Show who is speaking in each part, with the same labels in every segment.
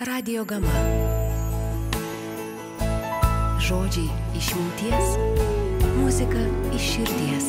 Speaker 1: Radio Gama. Žodžiai iš minties, muzika iš širdies.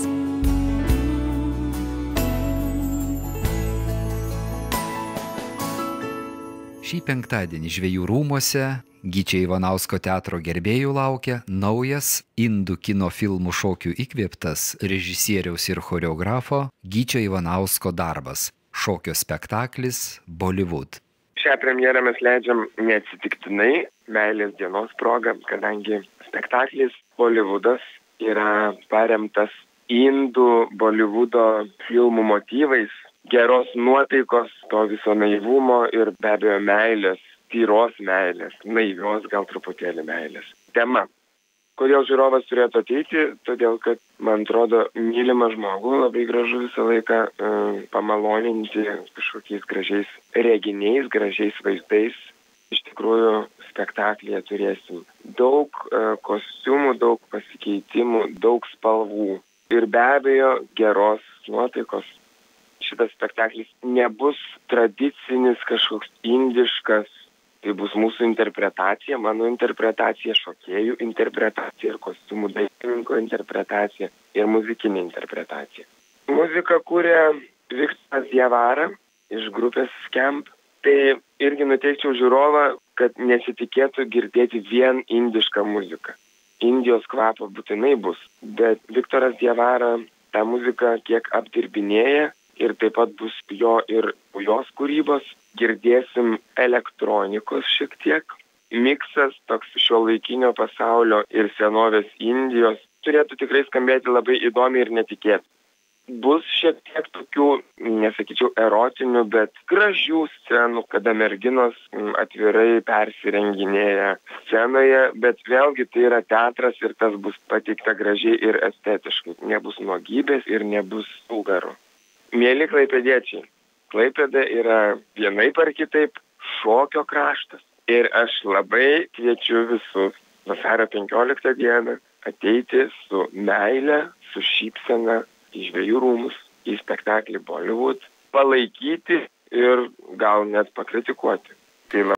Speaker 2: Šį penktadienį Žvejų rūmuose Gyčio Ivanausko teatro gerbėjų laukia naujas indų kino filmų šokių įkvėptas režisieriaus ir choreografo Gyčio Ivanausko darbas – šokio spektaklis Bollywood.
Speaker 3: Šią premjerą mes leidžiam neatsitiktinai meilės dienos proga, kadangi spektaklis Bollywoodas yra paremtas indų Bollywoodo filmų motyvais, geros nuotaikos, to viso naivumo ir be abejo meilės, tyros meilės, naivios gal truputėlį meilės. Tema. Kodėl žiūrovas turėtų ateiti? Todėl, kad, man atrodo, mylimą žmogų labai gražu visą laiką pamaloninti kažkokiais gražiais reginiais, gražiais vaizdais. Iš tikrųjų, spektaklyje turėsim daug kostiumų, daug pasikeitimų, daug spalvų ir be abejo geros nuotaikos. Šitas spektaklis nebus tradicinis kažkoks indiškas, tai bus mūsų interpretacija, mano interpretacija, šokėjų interpretacija ir kostiumų dailininko interpretacija ir muzikinė interpretacija. Muziką kūrė Viktoras Diavara iš grupės Scamp. Tai irgi nuteikčiau žiūrovą, kad nesitikėtų girdėti vien indišką muziką. Indijos kvapo būtinai bus, bet Viktoras Diavara tą muziką kiek apdirbinėja ir taip pat bus jo ir jos kūrybos. Girdėsim elektronikos šiek tiek. Miksas toks šiuolaikinio pasaulio ir senovės Indijos turėtų tikrai skambėti labai įdomiai ir netikėtai. Bus šiek tiek tokių, nesakyčiau, erotinių, bet gražių scenų, kada merginos atvirai persirenginėja scenoje, bet vėlgi tai yra teatras ir tas bus pateikta gražiai ir estetiškai. Nebus nuogybės ir nebus vulgaru. Mėly klaipėdiečiai, Klaipėda yra vienaip ar kitaip šokio kraštas. Ir aš labai kviečiu visus vasario 15 dieną ateiti su meile, su šypsena į Žvejų rūmus, į spektaklį Bollywood, palaikyti ir gal net pakritikuoti. Tai